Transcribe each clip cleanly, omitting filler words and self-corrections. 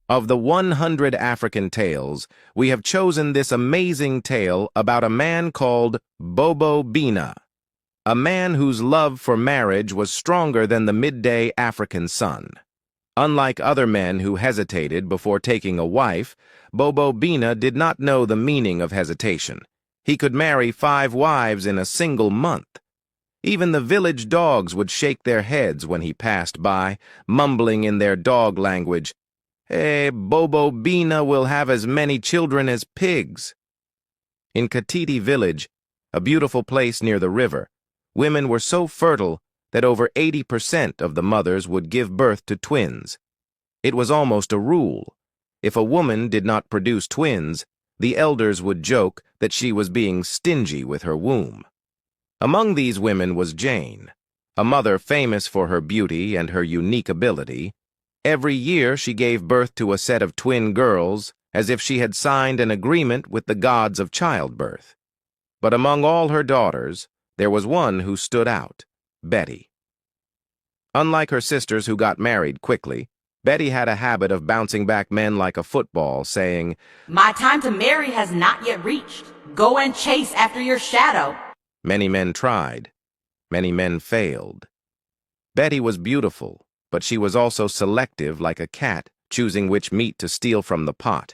Of the 100 African tales, we have chosen this amazing tale about a man called Bobo Bina, a man whose love for marriage was stronger than the midday African sun. Unlike other men who hesitated before taking a wife, Bobo Bina did not know the meaning of hesitation. He could marry 5 wives in a single month. Even the village dogs would shake their heads when he passed by, mumbling in their dog language, "Hey, Bobo Bina will have as many children as pigs." In Katiti village, a beautiful place near the river, women were so fertile that over 80% of the mothers would give birth to twins. It was almost a rule. If a woman did not produce twins, the elders would joke that she was being stingy with her womb. Among these women was Jane, a mother famous for her beauty and her unique ability. Every year she gave birth to a set of twin girls, as if she had signed an agreement with the gods of childbirth. But among all her daughters, there was one who stood out, Betty. Unlike her sisters who got married quickly, Betty had a habit of bouncing back men like a football, saying, "My time to marry has not yet reached. Go and chase after your shadow." Many men tried. Many men failed. Betty was beautiful, but she was also selective like a cat, choosing which meat to steal from the pot.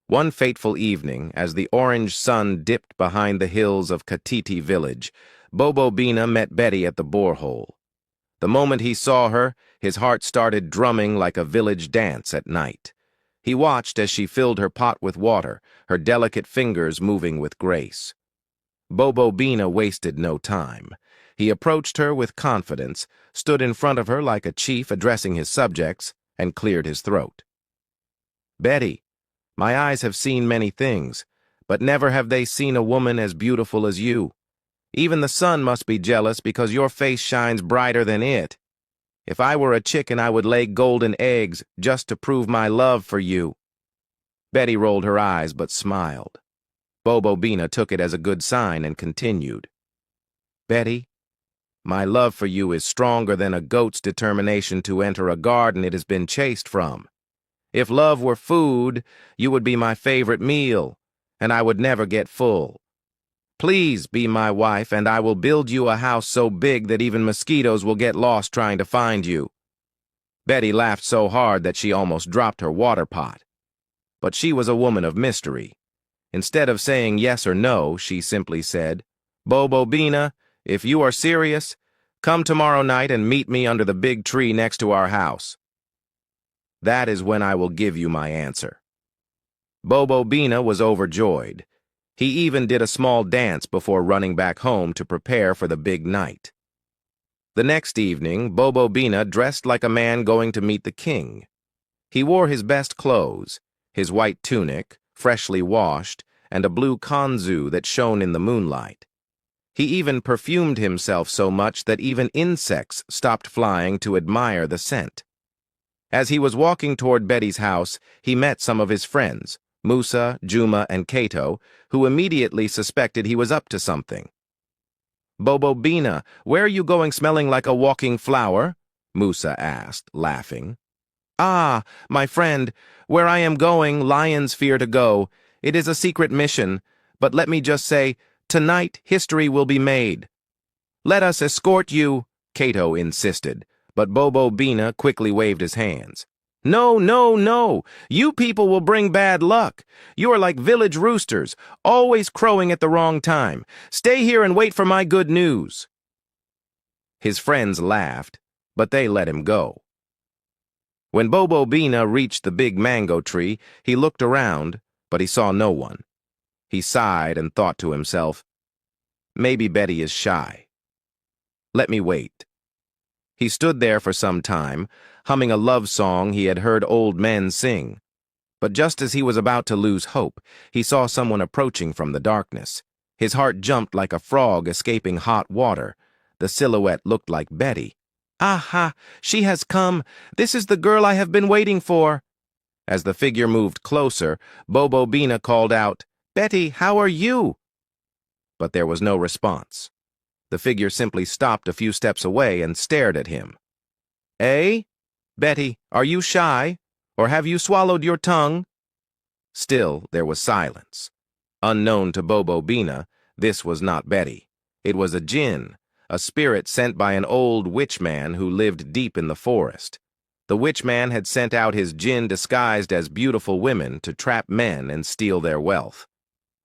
One fateful evening, as the orange sun dipped behind the hills of Katiti village, Bobo Bina met Betty at the borehole. The moment he saw her, his heart started drumming like a village dance at night. He watched as she filled her pot with water, her delicate fingers moving with grace. Bobo Bina wasted no time. He approached her with confidence, stood in front of her like a chief addressing his subjects, and cleared his throat. "Betty, my eyes have seen many things, but never have they seen a woman as beautiful as you. Even the sun must be jealous because your face shines brighter than it. If I were a chicken, I would lay golden eggs just to prove my love for you." Betty rolled her eyes but smiled. Bobo Bina took it as a good sign and continued. "Betty, my love for you is stronger than a goat's determination to enter a garden it has been chased from. If love were food, you would be my favorite meal, and I would never get full. Please be my wife, and I will build you a house so big that even mosquitoes will get lost trying to find you." Betty laughed so hard that she almost dropped her water pot. But she was a woman of mystery. Instead of saying yes or no, she simply said, "Bobo Bina, if you are serious, come tomorrow night and meet me under the big tree next to our house. That is when I will give you my answer." Bobo Bina was overjoyed. He even did a small dance before running back home to prepare for the big night. The next evening, Bobo Bina dressed like a man going to meet the king. He wore his best clothes, his white tunic, freshly washed, and a blue kanzu that shone in the moonlight. He even perfumed himself so much that even insects stopped flying to admire the scent. As he was walking toward Betty's house, he met some of his friends, Musa, Juma, and Kato, who immediately suspected he was up to something. "Bobo Bina, where are you going smelling like a walking flower?" Musa asked, laughing. "Ah, my friend, where I am going, lions fear to go. It is a secret mission, but let me just say, tonight history will be made." "Let us escort you," Kato insisted, but Bobo Bina quickly waved his hands. "No, no, no! You people will bring bad luck. You are like village roosters, always crowing at the wrong time. Stay here and wait for my good news." His friends laughed, but they let him go. When Bobo Bina reached the big mango tree, he looked around, but he saw no one. He sighed and thought to himself, "Maybe Betty is shy. Let me wait." He stood there for some time, humming a love song he had heard old men sing. But just as he was about to lose hope, he saw someone approaching from the darkness. His heart jumped like a frog escaping hot water. The silhouette looked like Betty. "Aha! She has come! This is the girl I have been waiting for!" As the figure moved closer, Bobo Bina called out, "Betty, how are you?" But there was no response. The figure simply stopped a few steps away and stared at him. "Eh? Betty, are you shy? Or have you swallowed your tongue? Still, there was silence. Unknown to Bobo Bina, this was not Betty. It was a jinn, a spirit sent by an old witch man who lived deep in the forest. The witch man had sent out his jinn disguised as beautiful women to trap men and steal their wealth.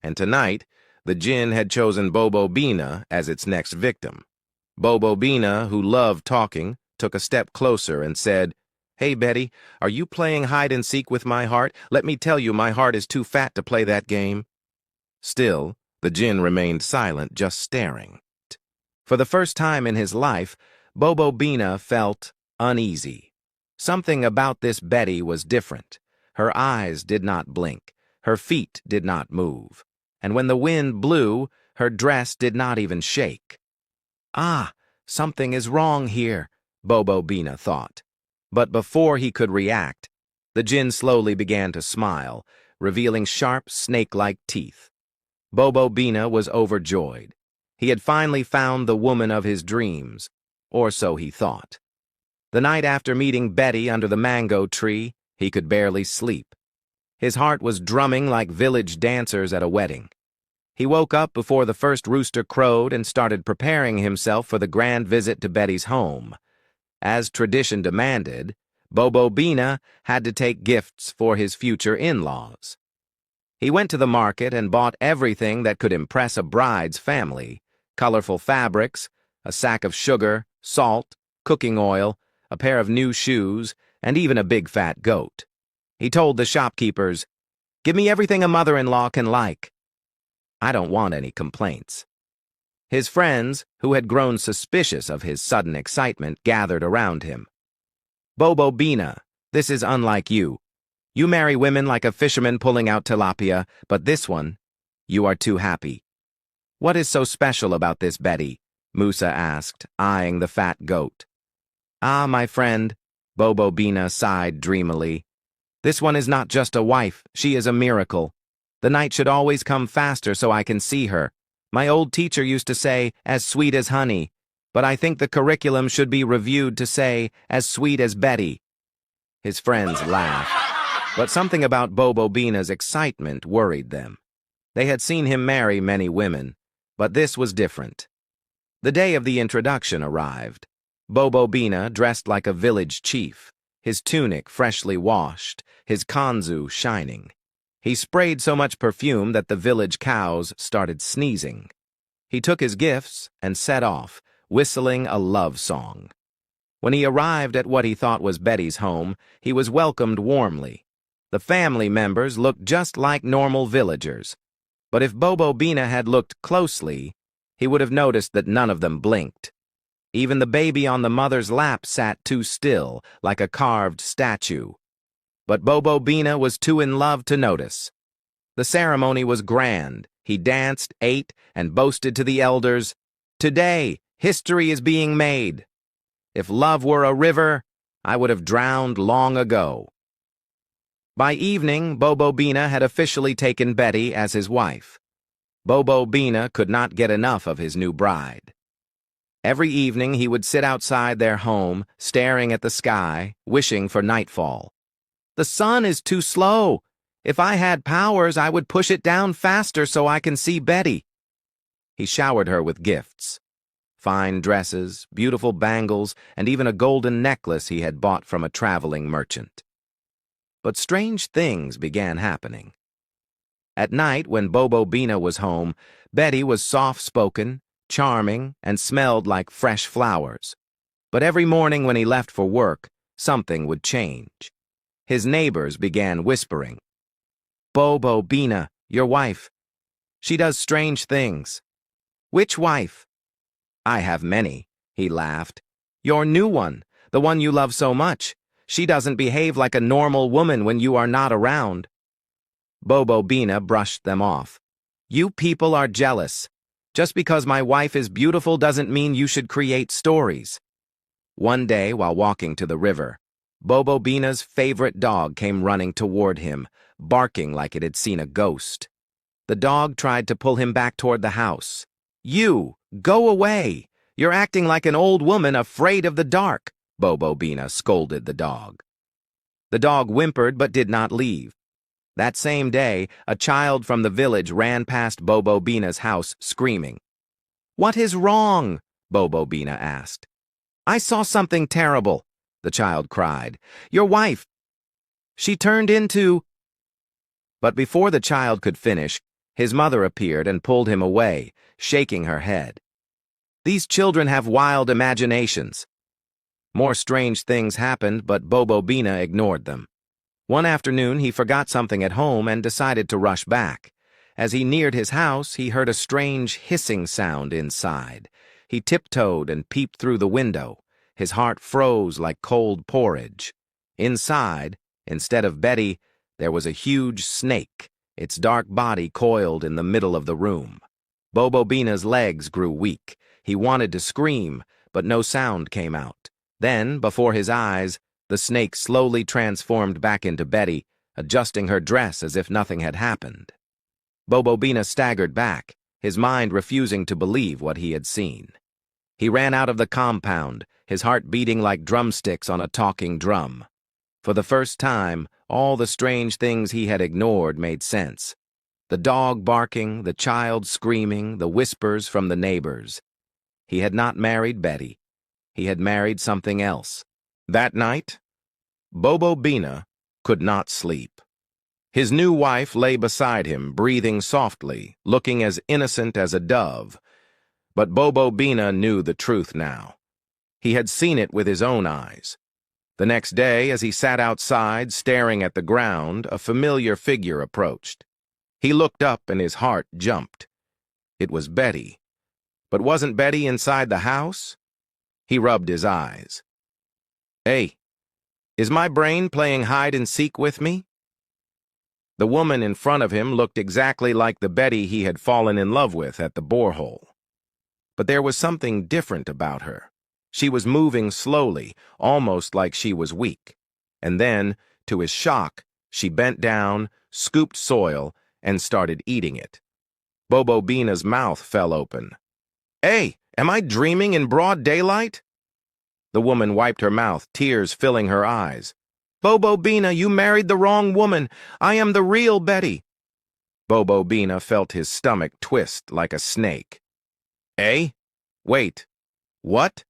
And tonight, the jinn had chosen Bobo Bina as its next victim. Bobo Bina, who loved talking, took a step closer and said, "Hey, Betty, are you playing hide-and-seek with my heart? Let me tell you, my heart is too fat to play that game." Still, the jinn remained silent, just staring. For the first time in his life, Bobo Bina felt uneasy. Something about this Betty was different. Her eyes did not blink, her feet did not move, and when the wind blew, her dress did not even shake. Ah, something is wrong here, Bobo Bina thought. But before he could react, the jinn slowly began to smile, revealing sharp, snake-like teeth. Bobo Bina was overjoyed. He had finally found the woman of his dreams, or so he thought. The night after meeting Betty under the mango tree, he could barely sleep. His heart was drumming like village dancers at a wedding. He woke up before the first rooster crowed and started preparing himself for the grand visit to Betty's home. As tradition demanded, Bobo Bina had to take gifts for his future in-laws. He went to the market and bought everything that could impress a bride's family: colorful fabrics, a sack of sugar, salt, cooking oil, a pair of new shoes, and even a big fat goat. He told the shopkeepers, "Give me everything a mother-in-law can like. I don't want any complaints." His friends, who had grown suspicious of his sudden excitement, gathered around him. "Bobo Bina, this is unlike you. You marry women like a fisherman pulling out tilapia, but this one, you are too happy." "What is so special about this Betty?" Musa asked, eyeing the fat goat. "Ah, my friend," Bobo Bina sighed dreamily. "This one is not just a wife, she is a miracle. The night should always come faster so I can see her. My old teacher used to say, as sweet as honey, but I think the curriculum should be reviewed to say, as sweet as Betty." His friends laughed, but something about Bobo Bina's excitement worried them. They had seen him marry many women, but this was different. The day of the introduction arrived. Bobo Bina, dressed like a village chief, his tunic freshly washed, his kanzu shining. He sprayed so much perfume that the village cows started sneezing. He took his gifts and set off, whistling a love song. When he arrived at what he thought was Betty's home, he was welcomed warmly. The family members looked just like normal villagers. But if Bobo Bina had looked closely, he would have noticed that none of them blinked. Even the baby on the mother's lap sat too still, like a carved statue. But Bobo Bina was too in love to notice. The ceremony was grand. He danced, ate, and boasted to the elders, "Today, history is being made. If love were a river, I would have drowned long ago." By evening, Bobo Bina had officially taken Betty as his wife. Bobo Bina could not get enough of his new bride. Every evening he would sit outside their home, staring at the sky, wishing for nightfall. "The sun is too slow. If I had powers, I would push it down faster so I can see Betty." He showered her with gifts: fine dresses, beautiful bangles, and even a golden necklace he had bought from a traveling merchant. But strange things began happening. At night, when Bobo Bina was home, Betty was soft-spoken, charming, and smelled like fresh flowers. But every morning when he left for work, something would change. His neighbors began whispering, "Bobo Bina, your wife. She does strange things." "Which wife?" "I have many," he laughed. "Your new one, the one you love so much. She doesn't behave like a normal woman when you are not around." Bobo Bina brushed them off. "You people are jealous. Just because my wife is beautiful doesn't mean you should create stories." One day, while walking to the river, Bobo Bina's favorite dog came running toward him, barking like it had seen a ghost. The dog tried to pull him back toward the house. "You, go away! You're acting like an old woman afraid of the dark," Bobo Bina scolded the dog. The dog whimpered but did not leave. That same day, a child from the village ran past Bobo Bina's house screaming. "What is wrong?" Bobo Bina asked. "I saw something terrible," the child cried. "Your wife. She turned into—" But before the child could finish, his mother appeared and pulled him away, shaking her head. "These children have wild imaginations." More strange things happened, but Bobo Bina ignored them. One afternoon, he forgot something at home and decided to rush back. As he neared his house, he heard a strange hissing sound inside. He tiptoed and peeped through the window. His heart froze like cold porridge. Inside, instead of Betty, there was a huge snake, its dark body coiled in the middle of the room. Bobo Bina's legs grew weak. He wanted to scream, but no sound came out. Then, before his eyes, the snake slowly transformed back into Betty, adjusting her dress as if nothing had happened. Bobo Bina staggered back, his mind refusing to believe what he had seen. He ran out of the compound, his heart beating like drumsticks on a talking drum. For the first time, all the strange things he had ignored made sense. The dog barking, the child screaming, the whispers from the neighbors. He had not married Betty. He had married something else. That night, Bobo Bina could not sleep. His new wife lay beside him, breathing softly, looking as innocent as a dove. But Bobo Bina knew the truth now. He had seen it with his own eyes. The next day, as he sat outside, staring at the ground, a familiar figure approached. He looked up and his heart jumped. It was Betty. But wasn't Betty inside the house? He rubbed his eyes. "Hey, is my brain playing hide-and-seek with me?" The woman in front of him looked exactly like the Betty he had fallen in love with at the borehole. But there was something different about her. She was moving slowly, almost like she was weak. And then, to his shock, she bent down, scooped soil, and started eating it. Bobo Bina's mouth fell open. "Hey, am I dreaming in broad daylight?" The woman wiped her mouth, tears filling her eyes. "Bobo Bina, you married the wrong woman. I am the real Betty." Bobo Bina felt his stomach twist like a snake. "Eh? Wait. What?"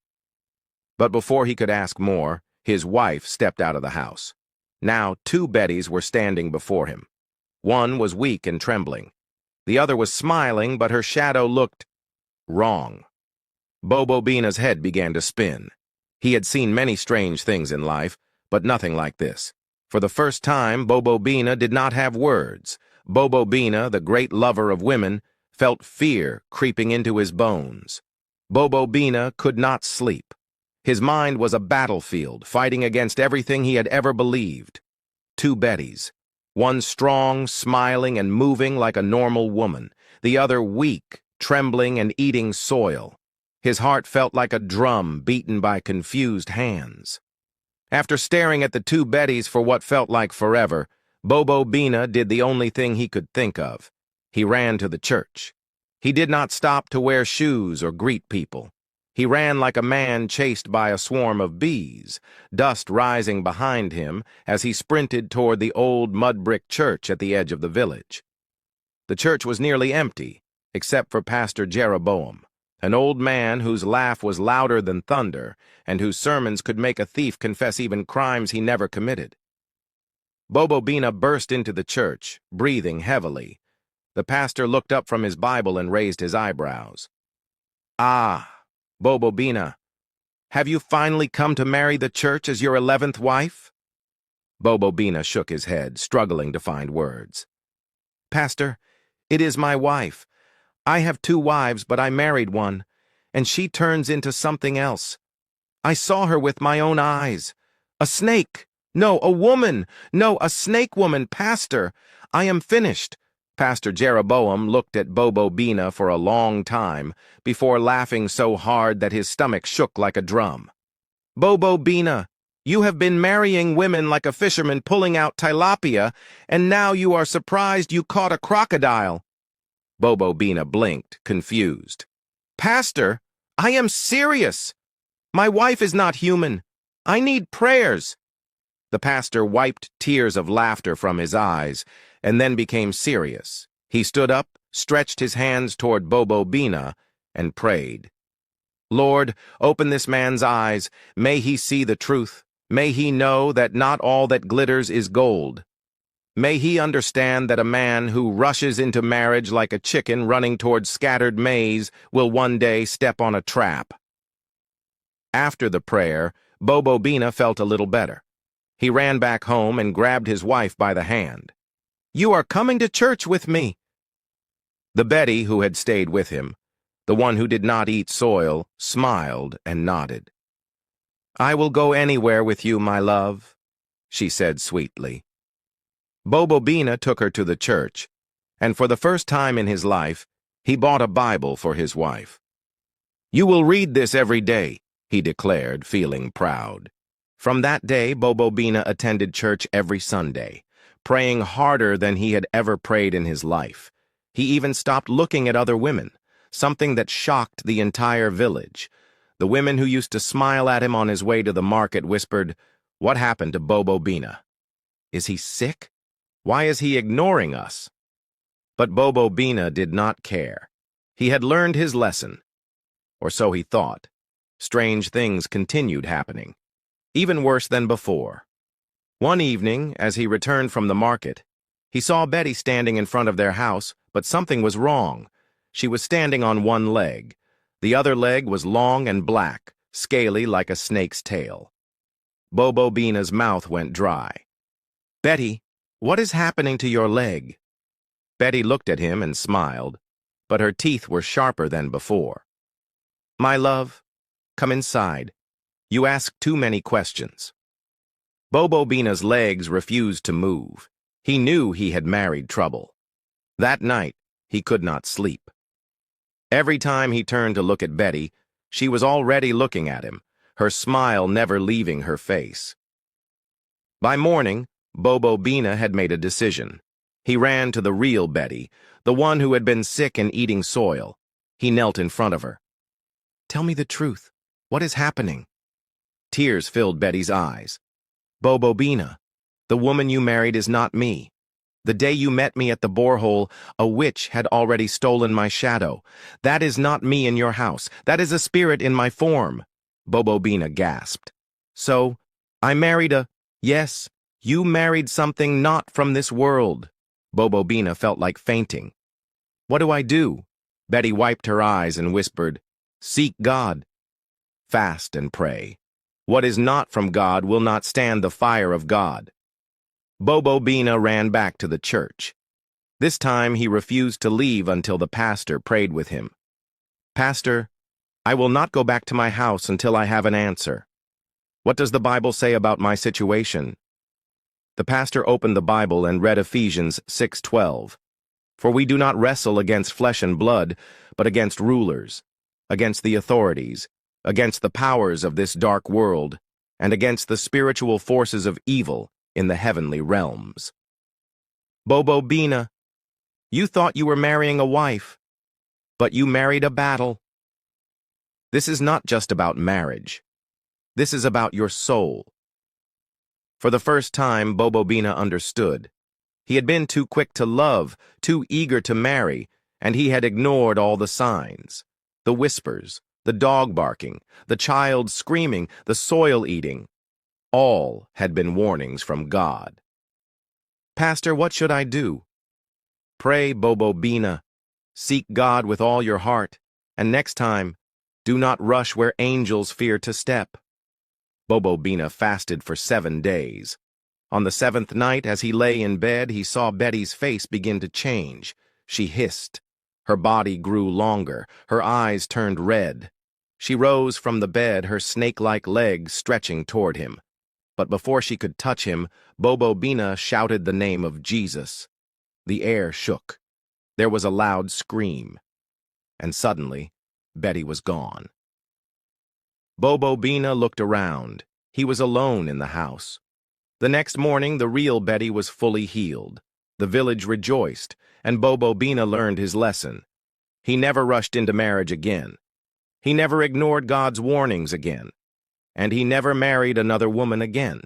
But before he could ask more, his wife stepped out of the house. Now 2 Bettys were standing before him. One was weak and trembling. The other was smiling, but her shadow looked wrong. Bobo Bina's head began to spin. He had seen many strange things in life, but nothing like this. For the first time, Bobo Bina did not have words. Bobo Bina, the great lover of women, felt fear creeping into his bones. Bobo Bina could not sleep. His mind was a battlefield, fighting against everything he had ever believed. 2 Bettys. One strong, smiling, and moving like a normal woman. The other weak, trembling, and eating soil. His heart felt like a drum beaten by confused hands. After staring at the 2 Bettys for what felt like forever, Bobo Bina did the only thing he could think of. He ran to the church. He did not stop to wear shoes or greet people. He ran like a man chased by a swarm of bees, dust rising behind him as he sprinted toward the old mud-brick church at the edge of the village. The church was nearly empty, except for Pastor Jeroboam, an old man whose laugh was louder than thunder and whose sermons could make a thief confess even crimes he never committed. Bobo Bina burst into the church, breathing heavily. The pastor looked up from his Bible and raised his eyebrows. "Ah, Bobo Bina, have you finally come to marry the church as your 11th wife?" Bobo Bina shook his head, struggling to find words. "Pastor, it is my wife. I have 2 wives, but I married one, and she turns into something else. I saw her with my own eyes. A snake! No, a woman! No, a snake woman, Pastor! I am finished." Pastor Jeroboam looked at Bobo Bina for a long time before laughing so hard that his stomach shook like a drum. "Bobo Bina, you have been marrying women like a fisherman pulling out tilapia, and now you are surprised you caught a crocodile." Bobo Bina blinked, confused. "Pastor, I am serious. My wife is not human. I need prayers. The pastor wiped tears of laughter from his eyes and then became serious. He stood up, stretched his hands toward Bobo Bina, and prayed. Lord, open this man's eyes. May he see the truth. May he know that not all that glitters is gold. May he understand that a man who rushes into marriage like a chicken running toward scattered maize will one day step on a trap. After the prayer, Bobo Bina felt a little better. He ran back home and grabbed his wife by the hand. You are coming to church with me. The Betty, who had stayed with him, the one who did not eat soil, smiled and nodded. I will go anywhere with you, my love, she said sweetly. Bobo Bina took her to the church, and for the first time in his life, he bought a Bible for his wife. You will read this every day, he declared, feeling proud. From that day, Bobo Bina attended church every Sunday, praying harder than he had ever prayed in his life. He even stopped looking at other women, something that shocked the entire village. The women who used to smile at him on his way to the market whispered, What happened to Bobo Bina? Is he sick? Why is he ignoring us? But Bobo Bina did not care. He had learned his lesson. Or so he thought. Strange things continued happening, even worse than before. One evening, as he returned from the market, he saw Betty standing in front of their house, but something was wrong. She was standing on one leg. The other leg was long and black, scaly like a snake's tail. Bobo Bina's mouth went dry. Betty, what is happening to your leg? Betty looked at him and smiled, but her teeth were sharper than before. My love, come inside. You ask too many questions. Bobo Bina's legs refused to move. He knew he had married trouble. That night, he could not sleep. Every time he turned to look at Betty, she was already looking at him, her smile never leaving her face. By morning, Bobo Bina had made a decision. He ran to the real Betty, the one who had been sick and eating soil. He knelt in front of her. Tell me the truth. What is happening? Tears filled Betty's eyes. Bobo Bina, the woman you married is not me. The day you met me at the borehole, a witch had already stolen my shadow. That is not me in your house. That is a spirit in my form. Bobo Bina gasped. So, I married a... Yes, you married something not from this world. Bobo Bina felt like fainting. What do I do? Betty wiped her eyes and whispered, Seek God. Fast and pray. What is not from God will not stand the fire of God. Bobo Bina ran back to the church. This time he refused to leave until the pastor prayed with him. Pastor, I will not go back to my house until I have an answer. What does the Bible say about my situation? The pastor opened the Bible and read Ephesians 6:12. For we do not wrestle against flesh and blood, but against rulers, against the authorities, against the powers of this dark world, and against the spiritual forces of evil in the heavenly realms. Bobo Bina, you thought you were marrying a wife, but you married a battle. This is not just about marriage. This is about your soul. For the first time, Bobo Bina understood. He had been too quick to love, too eager to marry, and he had ignored all the signs. The whispers, the dog barking, the child screaming, the soil eating. All had been warnings from God. Pastor, what should I do? Pray, Bobo Bina. Seek God with all your heart, and next time, do not rush where angels fear to step. Bobo Bina fasted for 7 days. On the 7th night, as he lay in bed, he saw Betty's face begin to change. She hissed. Her body grew longer. Her eyes turned red. She rose from the bed, her snake-like legs stretching toward him. But before she could touch him, Bobo Bina shouted the name of Jesus. The air shook. There was a loud scream. And suddenly, Betty was gone. Bobo Bina looked around. He was alone in the house. The next morning, the real Betty was fully healed. The village rejoiced, and Bobo Bina learned his lesson. He never rushed into marriage again. He never ignored God's warnings again. and he never married another woman again.